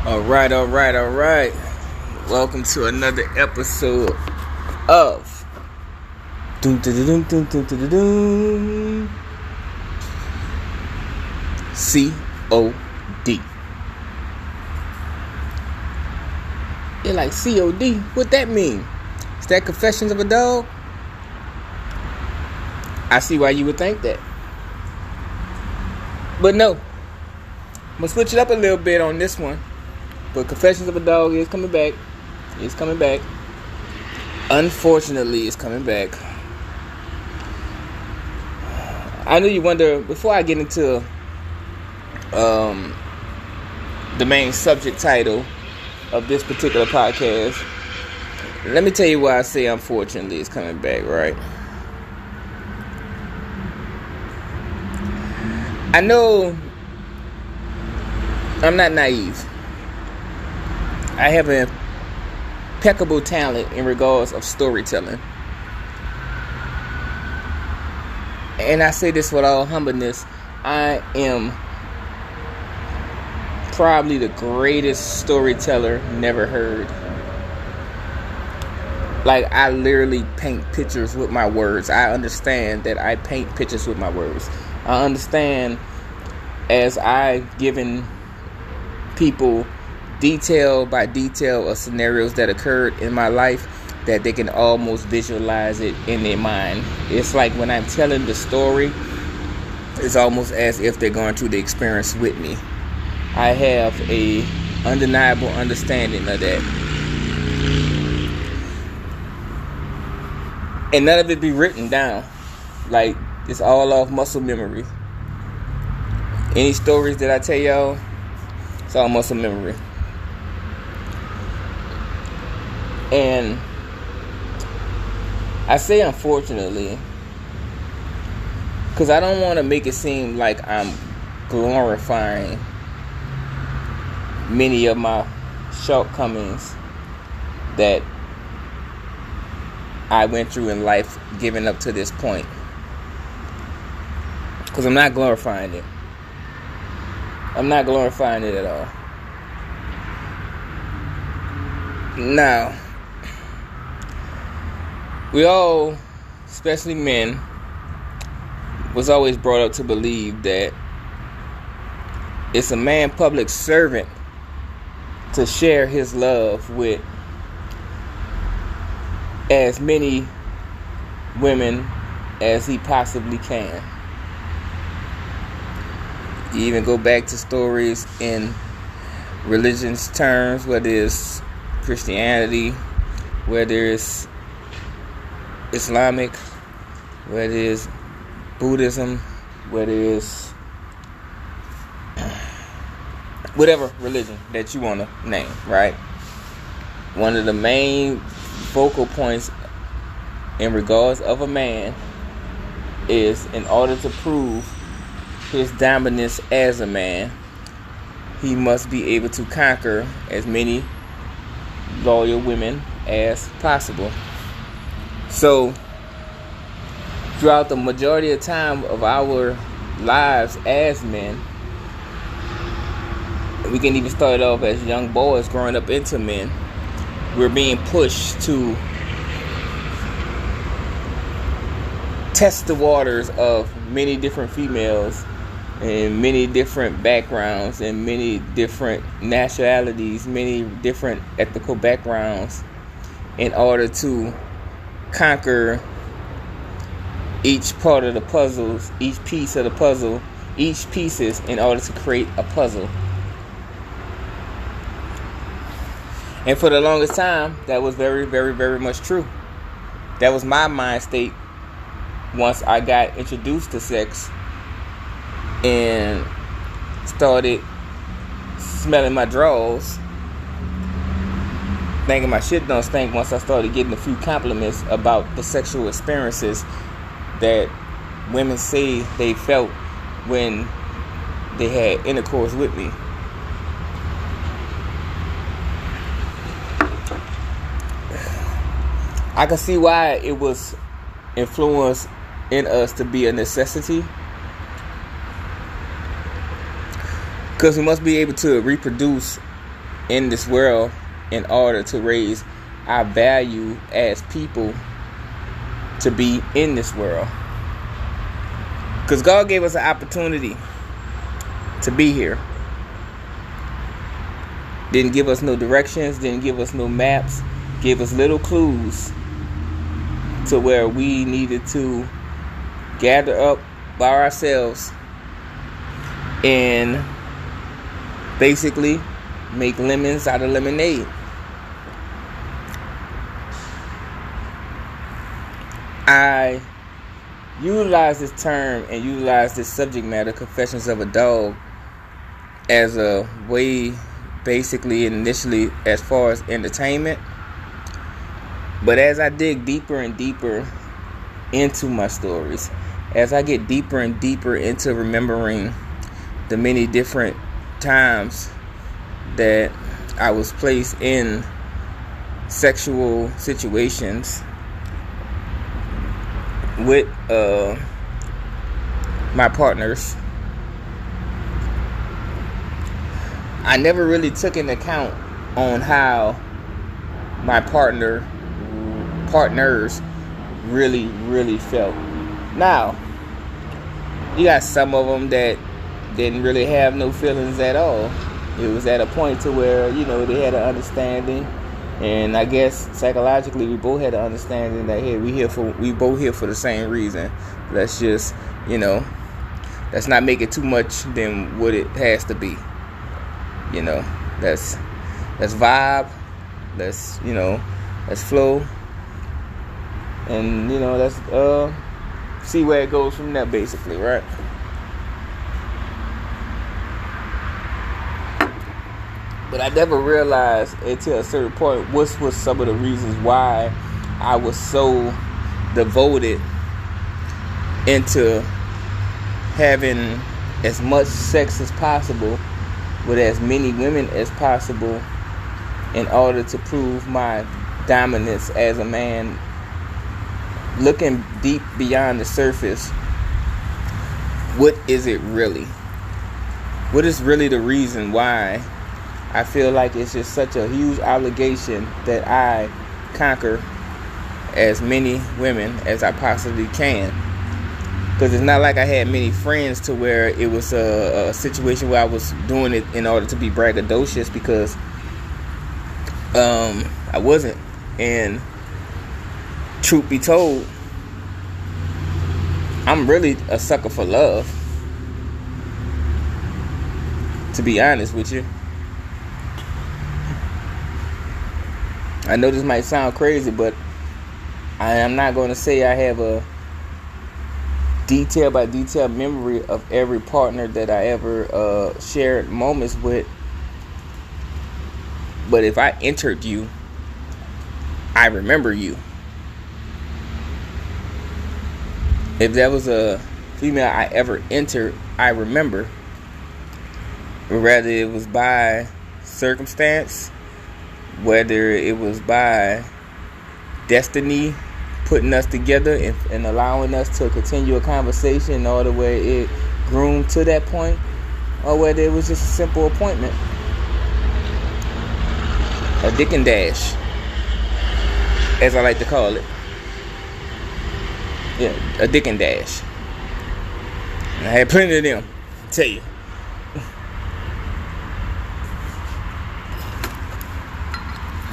All right. Welcome to another episode of C.O.D. You're like, C.O.D? What that mean? Is that Confessions of a Dog? I see why you would think that. But no. I'm going to switch it up a little bit on this one. But Confessions of a Dog is coming back. It's coming back. Unfortunately, it's coming back. I know you wonder, before I get into the main subject title of this particular podcast, let me tell you why I say unfortunately it's coming back, right? I know I'm not naive. I have an impeccable talent in regards of storytelling. And I say this with all humbleness. I am probably the greatest storyteller never heard. Like, I literally paint pictures with my words. I understand that I paint pictures with my words. I understand as I've given people detail by detail of scenarios that occurred in my life that they can almost visualize it in their mind. It's like when I'm telling the story, it's almost as if they're going through the experience with me. I have a undeniable understanding of that. And none of it be written down. Like, it's all off muscle memory. Any stories that I tell y'all, it's all muscle memory. And I say unfortunately because I don't want to make it seem like I'm glorifying many of my shortcomings that I went through in life giving up to this point. Because I'm not glorifying it. I'm not glorifying it at all. Now, we all, especially men, was always brought up to believe that it's a man public servant to share his love with as many women as he possibly can. You even go back to stories in religion's terms, whether it's Christianity, whether it's Islamic, whether it's Buddhism, whether it's whatever religion that you want to name, right? One of the main focal points in regards of a man is, in order to prove his dominance as a man, he must be able to conquer as many loyal women as possible. So, throughout the majority of time of our lives as men, we can even start off as young boys growing up into men, we're being pushed to test the waters of many different females and many different backgrounds and many different nationalities, many different ethnical backgrounds, in order to conquer each part of the puzzles, each piece of the puzzle, each pieces in order to create a puzzle. And for the longest time, that was very, very, very much true. That was my mind state once I got introduced to sex and started smelling my drawers, thinking my shit don't stink. Once I started getting a few compliments about the sexual experiences that women say they felt when they had intercourse with me. I can see why it was influenced in us to be a necessity. Because we must be able to reproduce in this world in order to raise our value as people to be in this world. Because God gave us an opportunity to be here. Didn't give us no directions, didn't give us no maps, gave us little clues to where we needed to gather up by ourselves and basically make lemons out of lemonade. I utilize this term and utilize this subject matter, Confessions of a Dawg, as a way, basically, initially, as far as entertainment. But as I dig deeper and deeper into my stories, as I get deeper and deeper into remembering the many different times that I was placed in sexual situations with my partners, I never really took into account on how my partners really felt. Now, you got some of them that didn't really have no feelings at all. It was at a point to where, they had an understanding, and I guess psychologically we both had an understanding that, hey, we both here for the same reason. Let's just, let's not make it too much than what it has to be. Let's vibe, let's flow, and let's see where it goes from there, basically, right? But I never realized until a certain point what was some of the reasons why I was so devoted into having as much sex as possible with as many women as possible in order to prove my dominance as a man. Looking deep beyond the surface, what is it really? What is really the reason why I feel like it's just such a huge obligation that I conquer as many women as I possibly can? Because it's not like I had many friends to where it was a situation where I was doing it in order to be braggadocious, because I wasn't. And truth be told, I'm really a sucker for love, to be honest with you. I know this might sound crazy, but I am not going to say I have a detail by detail memory of every partner that I ever shared moments with. But if I entered you, I remember you. If there was a female I ever entered, I remember. Whether it was by circumstance, whether it was by destiny putting us together and allowing us to continue a conversation in order where it groomed to that point, or whether it was just a simple appointment. A dick and dash, as I like to call it. Yeah, a dick and dash. And I had plenty of them, I tell you.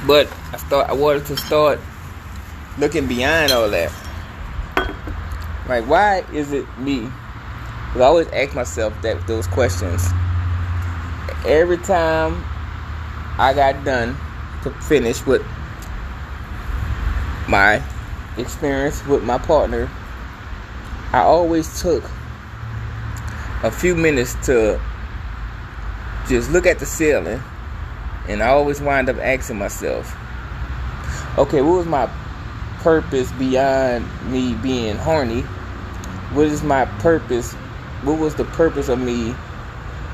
But I wanted to start looking beyond all that. Like, why is it me? Because I always ask myself those questions. Every time I got done to finish with my experience with my partner, I always took a few minutes to just look at the ceiling, and I always wind up asking myself, okay, what was my purpose beyond me being horny? What is my purpose? What was the purpose of me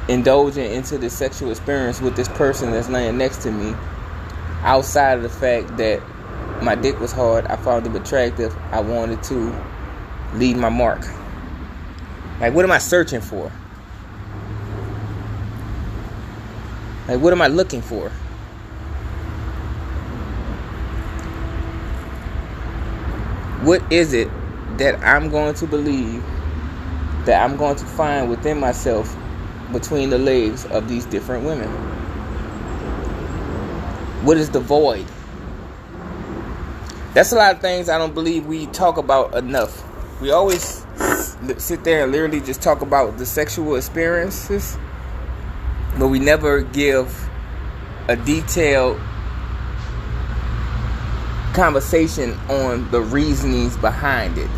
indulging into this sexual experience with this person that's laying next to me, outside of the fact that my dick was hard, I found him attractive, I wanted to leave my mark? Like, what am I searching for? Like, what am I looking for? What is it that I'm going to believe, that I'm going to find within myself between the legs of these different women? What is the void? That's a lot of things I don't believe we talk about enough. We always sit there and literally just talk about the sexual experiences, but we never give a detailed conversation on the reasonings behind it.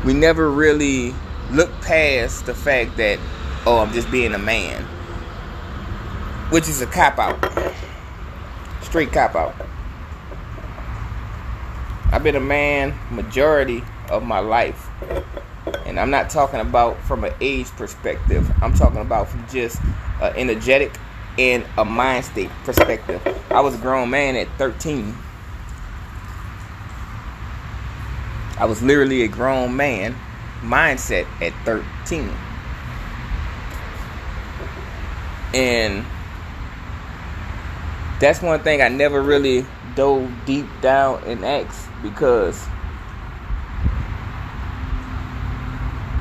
We never really look past the fact that, oh, I'm just being a man, which is a cop-out. Straight cop-out. I've been a man majority of my life. And I'm not talking about from an age perspective. I'm talking about from just an energetic and a mind state perspective. I was a grown man at 13. I was literally a grown man mindset at 13. And that's one thing I never really dove deep down and asked, because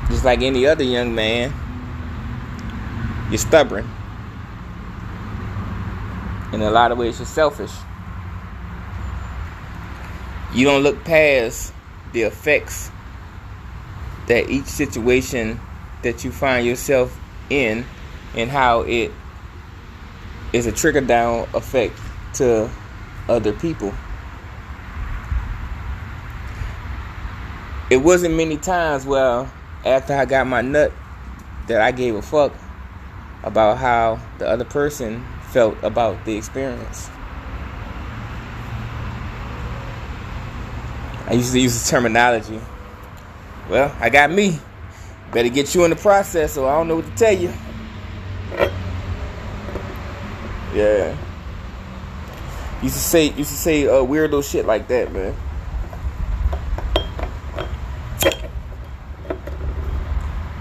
just like any other young man, you're stubborn. In a lot of ways, you're selfish. You don't look past the effects that each situation that you find yourself in, and how it is a trickle down effect to other people. It wasn't many times where after I got my nut that I gave a fuck about how the other person felt about the experience. I used to use the terminology, well, I got me. Better get you in the process, so I don't know what to tell you. Yeah. Used to say weirdo shit like that, man.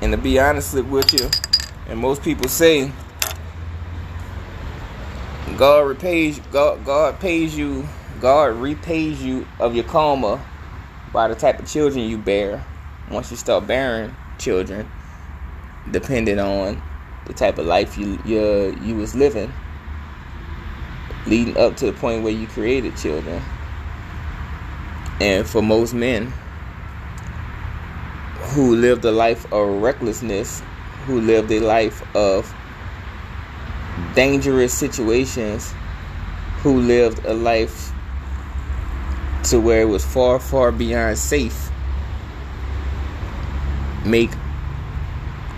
And to be honest with you, and most people say, God repays you of your karma by the type of children you bear. Once you start bearing children, depending on the type of life you was living, leading up to the point where you created children. And for most men who lived a life of recklessness, who lived a life of dangerous situations, who lived a life to where it was far, far beyond safe, make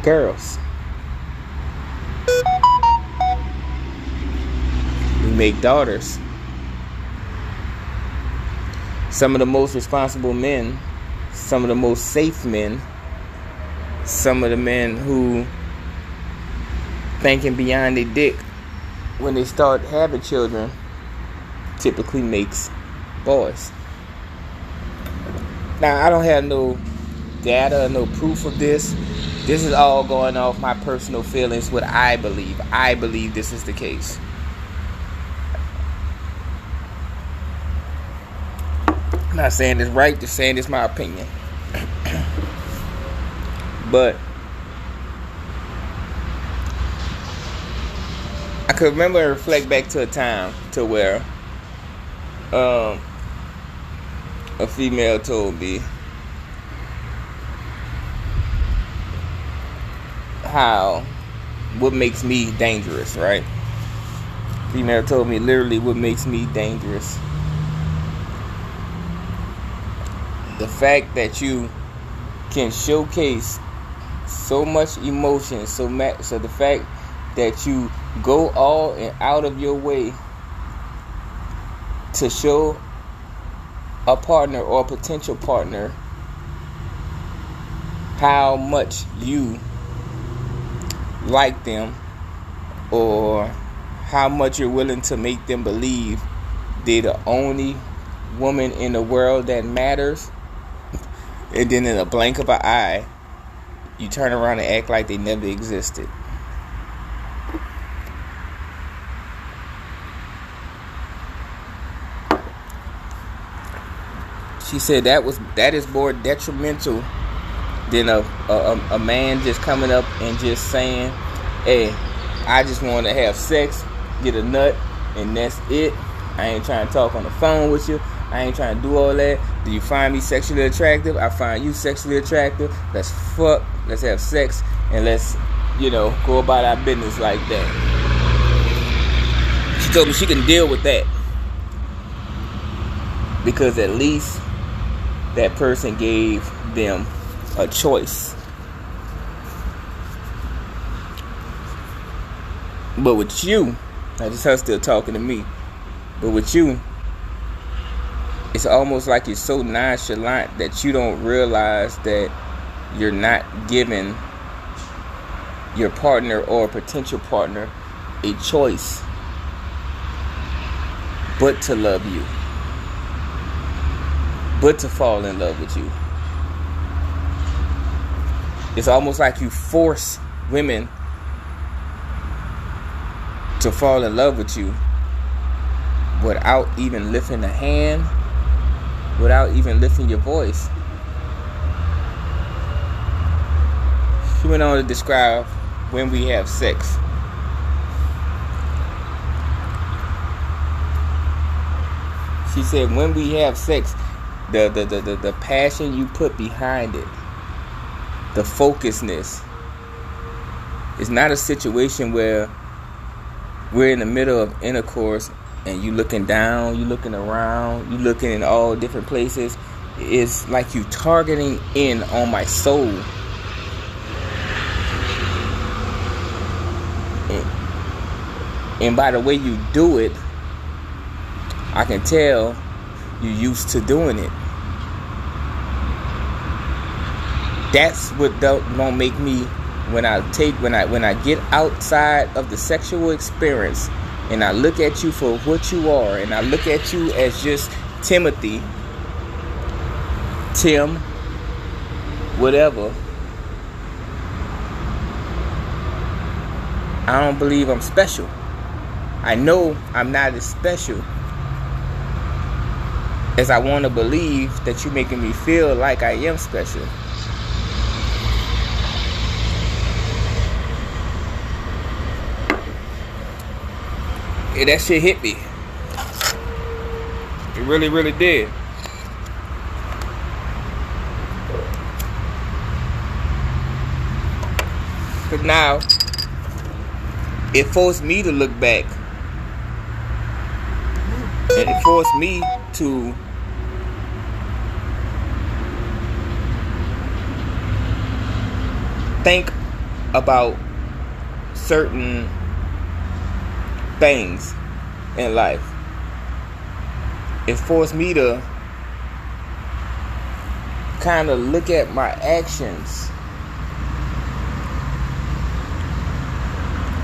girls. We make daughters. Some of the most responsible men, some of the most safe men, some of the men who thinking beyond their dick when they start having children, typically makes boys. Now, I don't have no data, no proof of this. This is all going off my personal feelings, what I believe. I believe this is the case. I'm not saying it's right, just saying it's my opinion. But I could remember and reflect back to a time to where a female told me what makes me dangerous, right? Female told me literally what makes me dangerous. The fact that you can showcase so much emotion, so the fact that you go all and out of your way to show a partner or a potential partner how much you like them, or how much you're willing to make them believe they're the only woman in the world that matters, and then in a blink of an eye you turn around and act like they never existed. She said that is more detrimental than a man just coming up and just saying, hey, I just want to have sex, get a nut, and that's it. I ain't trying to talk on the phone with you. I ain't trying to do all that. Do you find me sexually attractive? I find you sexually attractive. Let's fuck. Let's have sex. And let's, go about our business like that. She told me she can deal with that. Because at least that person gave them a choice. But with you, now this her still talking to me, but with you, it's almost like you're so nonchalant that you don't realize that you're not giving your partner or potential partner a choice but to love you, but to fall in love with you. It's almost like you force women to fall in love with you without even lifting a hand, without even lifting your voice. She went on to describe when we have sex. She said when we have sex, the passion you put behind it, the focusedness. It's not a situation where we're in the middle of intercourse and you looking down, you looking around, you looking in all different places. It's like you targeting in on my soul. And by the way you do it, I can tell you used to doing it. That's what don't make me, when I get outside of the sexual experience and I look at you for what you are, and I look at you as just Timothy, Tim, whatever, I don't believe I'm special. I know I'm not as special as I want to believe that you're making me feel like I am special. Yeah, that shit hit me. It really, really did. But now, it forced me to look back. And it forced me to think about certain things in life. It forced me to kind of look at my actions.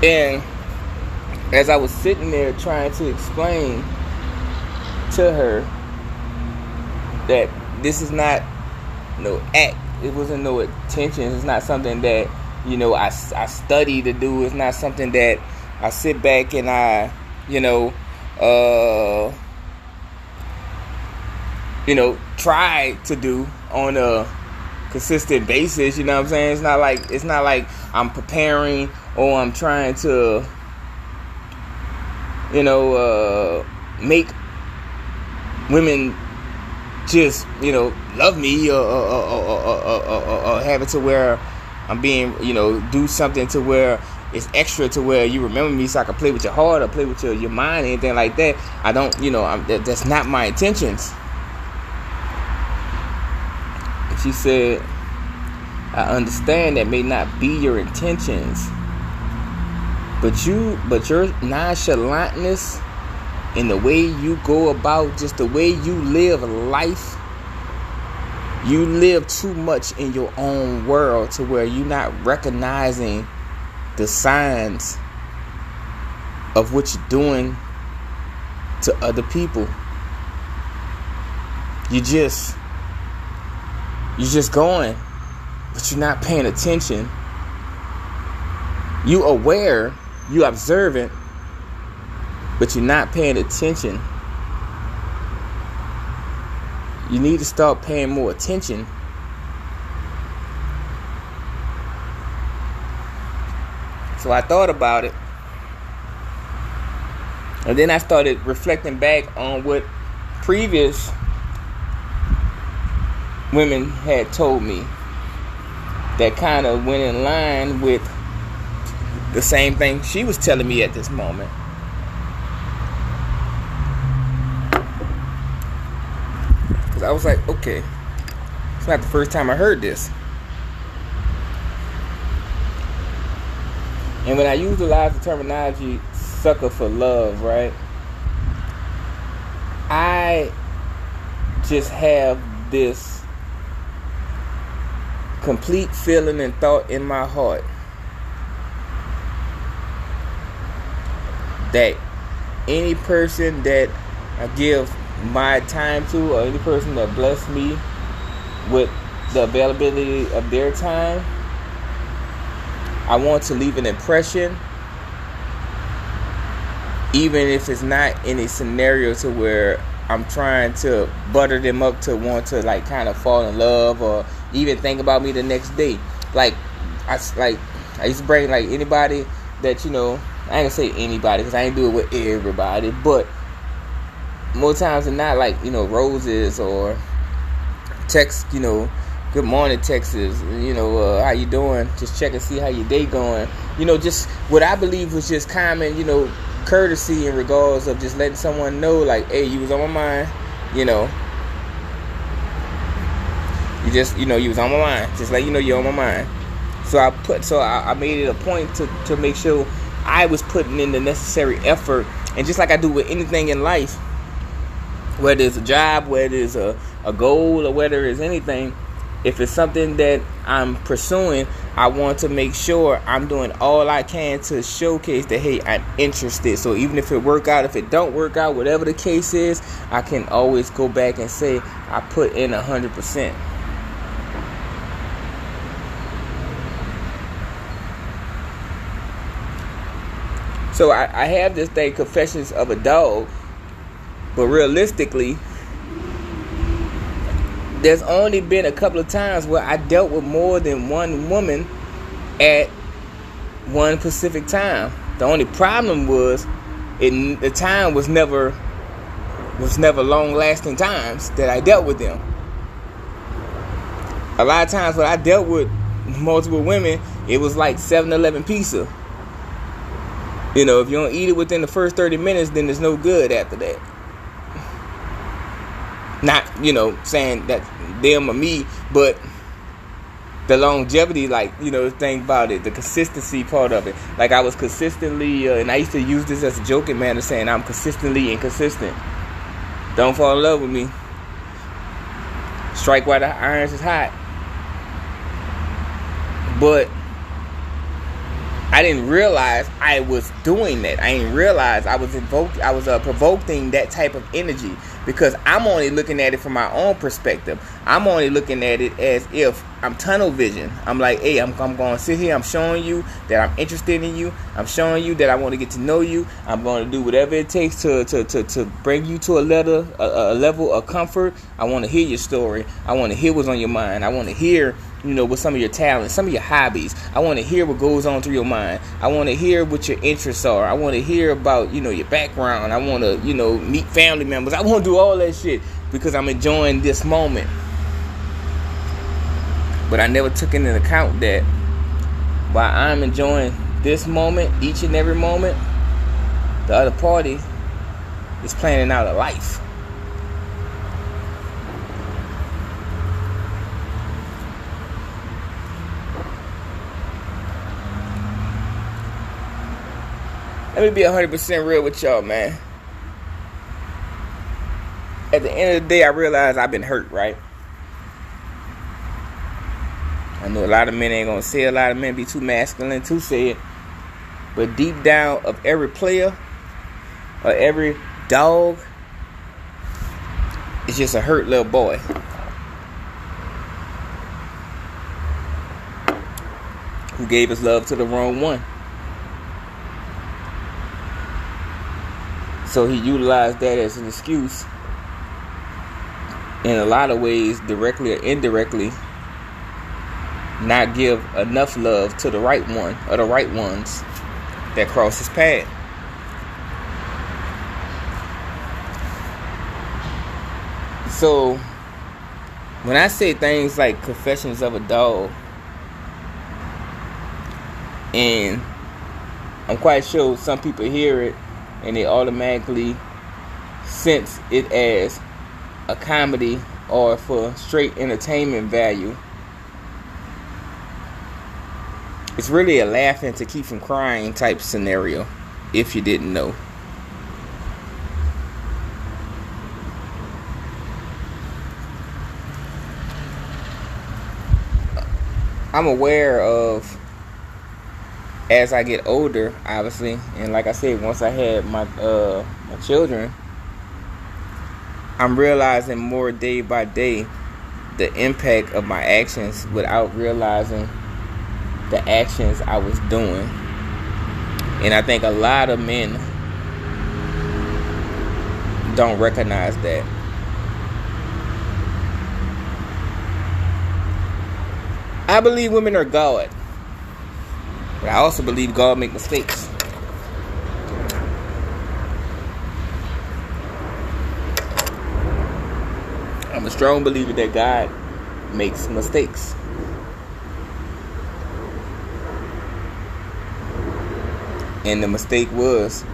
And as I was sitting there trying to explain to her that this is not no act, it wasn't no intention, it's not something that I study to do, it's not something that I sit back and I try to do on a consistent basis. You know what I'm saying? It's not like I'm preparing or I'm trying to make women just love me or have it to where I'm being do something to where it's extra to where you remember me so I can play with your heart or play with your mind, anything like that. I don't that's not my intentions. And she said, I understand that may not be your intentions, but your nonchalantness in the way you go about, just the way you live life, you live too much in your own world to where you're not recognizing the signs of what you're doing to other people. You're just going, but you're not paying attention. You aware, you observant, but you're not paying attention. You need to start paying more attention So I thought about it. And then I started reflecting back on what previous women had told me that kind of went in line with the same thing she was telling me at this moment. Because I was like, okay, it's not the first time I heard this. And when I utilize the terminology sucker for love, right, I just have this complete feeling and thought in my heart that any person that I give my time to, or any person that bless me with the availability of their time, I want to leave an impression, even if it's not in a scenario to where I'm trying to butter them up to want to like kind of fall in love or even think about me the next day. I used to bring like anybody that, you know, I ain't gonna say anybody because I ain't do it with everybody, but more times than not, like, you know, roses or text, you know, good morning texts, you know, how you doing, just check and see how your day going, you know, just what I believe was just common, you know, courtesy in regards of just letting someone know, like, hey, you was on my mind, you know, you was on my mind, just like, you know, you're on my mind. So I made it a point to make sure I was putting in the necessary effort. And just like I do with anything in life, whether it's a job, whether it's a goal, or whether it's anything, if it's something that I'm pursuing, I want to make sure I'm doing all I can to showcase that, hey, I'm interested. So even if it work out, if it don't work out, whatever the case is, I can always go back and say I put in 100%. So I have this thing, Confessions of a Dawg, but realistically, there's only been a couple of times where I dealt with more than one woman at one specific time. The only problem was the time was never long-lasting times that I dealt with them. A lot of times when I dealt with multiple women, it was like 7-Eleven pizza. You know, if you don't eat it within the first 30 minutes, then it's no good after that. Not, you know, saying that them or me, but the longevity, like, you know, the thing about it, the consistency part of it. Like, I was consistently, and I used to use this as a joking manner, saying I'm consistently inconsistent. Don't fall in love with me. Strike while the irons is hot. But I didn't realize I was doing that. I didn't realize I was provoking that type of energy, because I'm only looking at it from my own perspective. I'm only looking at it as if I'm tunnel vision. I'm like, hey, I'm going to sit here. I'm showing you that I'm interested in you. I'm showing you that I want to get to know you. I'm going to do whatever it takes to bring you to a level of comfort. I want to hear your story. I want to hear what's on your mind. I want to hear, you know, what some of your talents, some of your hobbies. I want to hear what goes on through your mind. I want to hear what your interests are. I want to hear about, you know, your background. I want to, you know, meet family members. I want to do all that shit because I'm enjoying this moment. But I never took into account that while I'm enjoying this moment, each and every moment, the other party is planning out a life. Let me be 100% real with y'all, man. At the end of the day, I realize I've been hurt, right? I know a lot of men ain't gonna say it. A lot of men be too masculine to say it. But deep down of every player or every dog, it's just a hurt little boy who gave his love to the wrong one. So he utilized that as an excuse in a lot of ways, directly or indirectly, not give enough love to the right one or the right ones that cross his path. So when I say things like Confessions of a Dawg, and I'm quite sure some people hear it and they automatically sense it as a comedy or for straight entertainment value, it's really a laughing to keep from crying type scenario, if you didn't know. I'm aware of, as I get older, obviously, and like I said, once I had my children, I'm realizing more day by day the impact of my actions without realizing the actions I was doing. And I think a lot of men don't recognize that. I believe women are God, but I also believe God make mistakes. I'm a strong believer that God makes mistakes. And the mistake was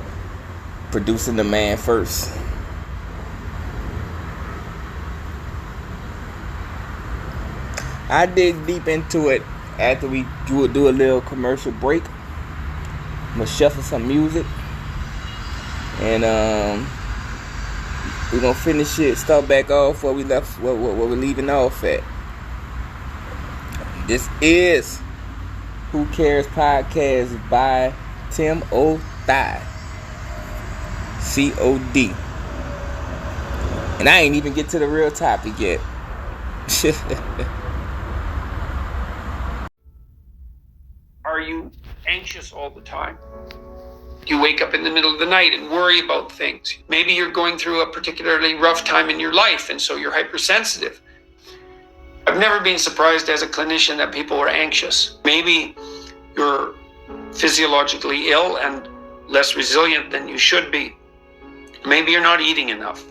producing the man first. I dig deep into it after we do a little commercial break. I'm gonna shuffle some music, and we're gonna finish it, start back off where we left, where we're leaving off at. This is Who Cares Podcast by Tim O. Thigh, C.O.D. And I ain't even get to the real topic yet. Are you anxious all the time? You wake up in the middle of the night and worry about things. Maybe you're going through a particularly rough time in your life, and so you're hypersensitive. I've never been surprised as a clinician that people are anxious. Maybe you're physiologically ill and less resilient than you should be. Maybe you're not eating enough.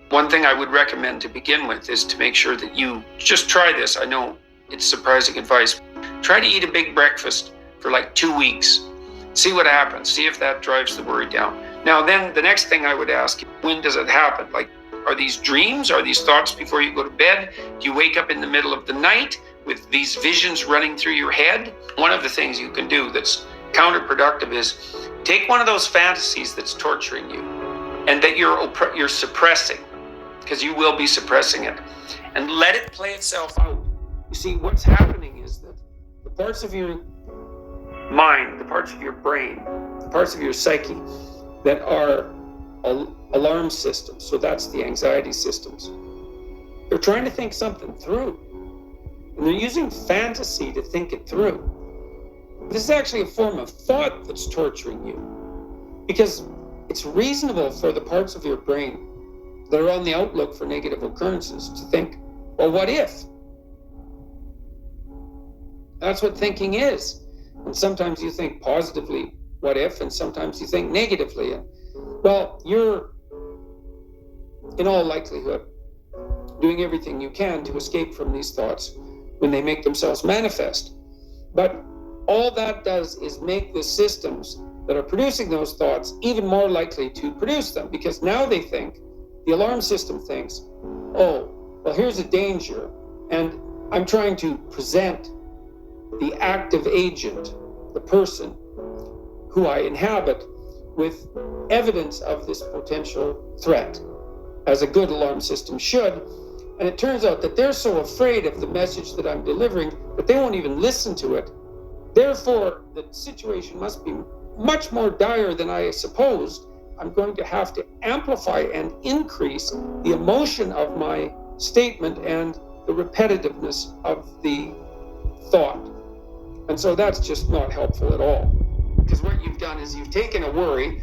One thing I would recommend to begin with is to make sure that you just try this. I know it's surprising advice. Try to eat a big breakfast for like 2 weeks. See what happens. See if that drives the worry down. Now then, the next thing I would ask, when does it happen? Like, are these dreams? Are these thoughts before you go to bed? Do you wake up in the middle of the night with these visions running through your head? One of the things you can do that's counterproductive is take one of those fantasies that's torturing you and that you're suppressing, because you will be suppressing it, and let it play itself out. You see, what's happening is that the parts of your mind, the parts of your brain, the parts of your psyche that are alarm systems, so that's the anxiety systems, they're trying to think something through. And they're using fantasy to think it through. This is actually a form of thought that's torturing you, because it's reasonable for the parts of your brain that are on the outlook for negative occurrences to think, well, what if? That's what thinking is. And sometimes you think positively, what if? And sometimes you think negatively. And, well, you're, in all likelihood, doing everything you can to escape from these thoughts when they make themselves manifest. But all that does is make the systems that are producing those thoughts even more likely to produce them, because now they think, the alarm system thinks, oh, well, here's a danger, and I'm trying to present the active agent, the person who I inhabit, with evidence of this potential threat, as a good alarm system should. And it turns out that they're so afraid of the message that I'm delivering that they won't even listen to it. Therefore, the situation must be much more dire than I supposed. I'm going to have to amplify and increase the emotion of my statement and the repetitiveness of the thought. And so that's just not helpful at all. Because what you've done is you've taken a worry,